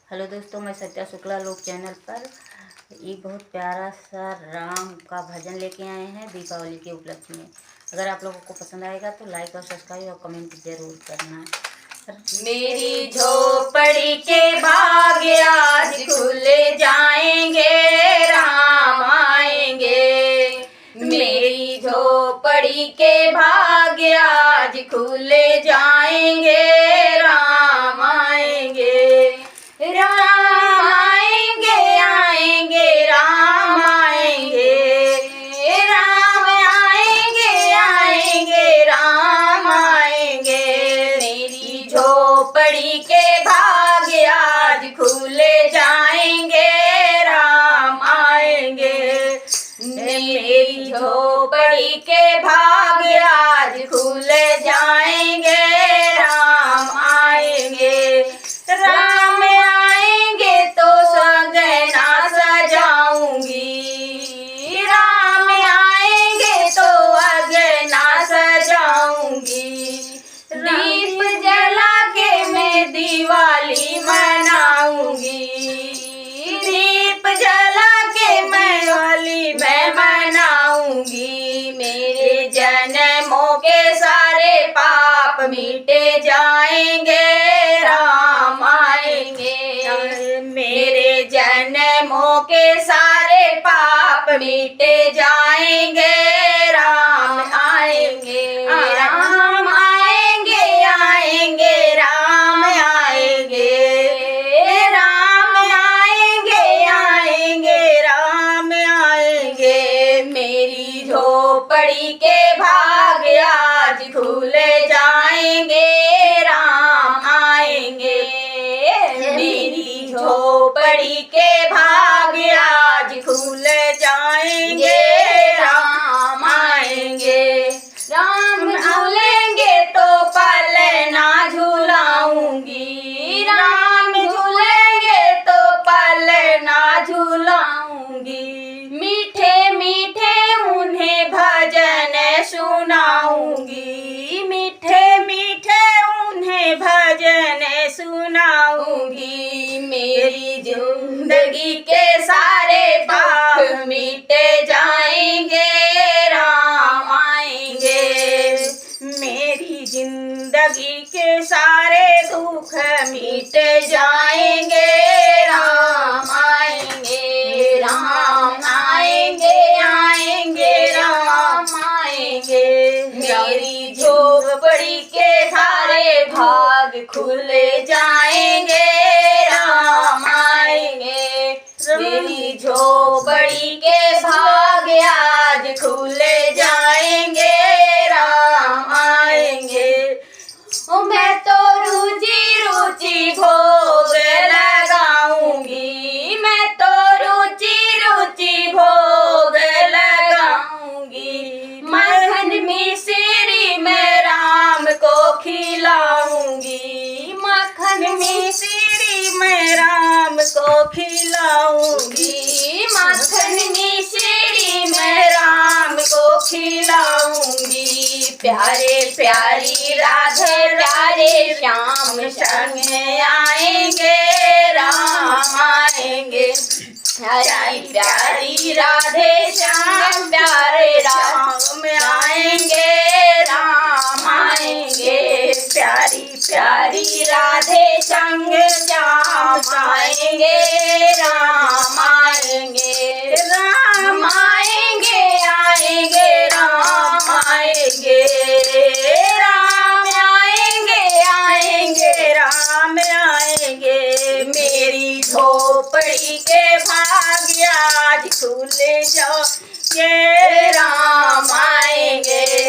Hello दोस्तों, मैं सत्या शुक्ला लोक चैनल पर एक बहुत प्यारा सा राम का भजन लेके आए हैं दीपावली के उपलक्ष्य में। अगर आप लोगों को पसंद आएगा तो लाइक और सब्सक्राइब और कमेंट जरूर करना। मेरी झोपड़ी के भाग्य आज खुल जाएंगे, राम आएंगे। मेरी झोपड़ी के भाग्य आज खुल जाएंगे, राम आएंगे। राम आएंगे, आएंगे, राम आएंगे। राम आएंगे, आएंगे, राम आएंगे। मेरी झोपड़ी के भाग्य आज खुल जाएंगे, राम आएंगे। मेरी झोपड़ी के भाग्य आज खुल जाएंगे, राम आएंगे। राम आएंगे तो सगना सजाऊंगी, राम आएंगे तो अगना सजाऊंगी। दीप जला के मैं दिवाली मनाऊंगी, दीप जला के मैं होली मैं मनाऊंगी। मेरे जन्मों के सारे पाप मिटे जाएंगे, राम आएंगे। मेरे जन्मों के सारे पाप मिटे जाएंगे, राम आएंगे। राम आएंगे, आएंगे, राम आएंगे। राम आएंगे, आएंगे, राम आएंगे। मेरी झोपड़ी के भाग्य आज खुल जाएंगे, राम आएंगे। मेरी झोपड़ी के भाग्य आज खुल जाएंगे, राम आएंगे। राम झूलेंगे तो पलना झूलाऊंगी, राम झूलेंगे तो पलना झूलाऊंगी। मीठे मीठे उन्हें भजन सुनाऊंगी, मीठे मीठे उन्हें भजन सुनाऊंगी। मेरी जिंदगी के सारे पाप मिटे जाएंगे, राम आएंगे। मेरी जिंदगी के सारे दुख मिट जाएंगे, राम आएंगे। राम आएंगे, आएंगे, राम आएंगे। मेरी झोपड़ी के सारे भाग खुल जाएंगे, राम आएंगे। मेरी झोपड़ी के भाग्य आज खुल जाएंगे, राम आएंगे। मैं तो रुचि रुचि भोग लगाऊंगी, मैं तो रुचि रुचि भोग लगाऊंगी। मक्खन मिश्री मैं राम को खिलाऊंगी, मक्खन मिश्री मैं राम को खिलाऊंगी। मक्खन मिश्री मैं राम को खिलाऊंगी। प्यारे प्यारी राधे प्यारे श्याम संग आएंगे, राम आएंगे। प्यारी प्यारी राधे श्याम प्यारे राम आएंगे, राम आएंगे। प्यारी प्यारी राधे संग श्याम आएंगे, राम आएंगे। राम आएंगे, आएंगे, राम आएंगे। राम आएंगे, आएंगे, राम आएंगे। मेरी झोपड़ी के भाग्य आज खुल जाओ, ये राम आएंगे।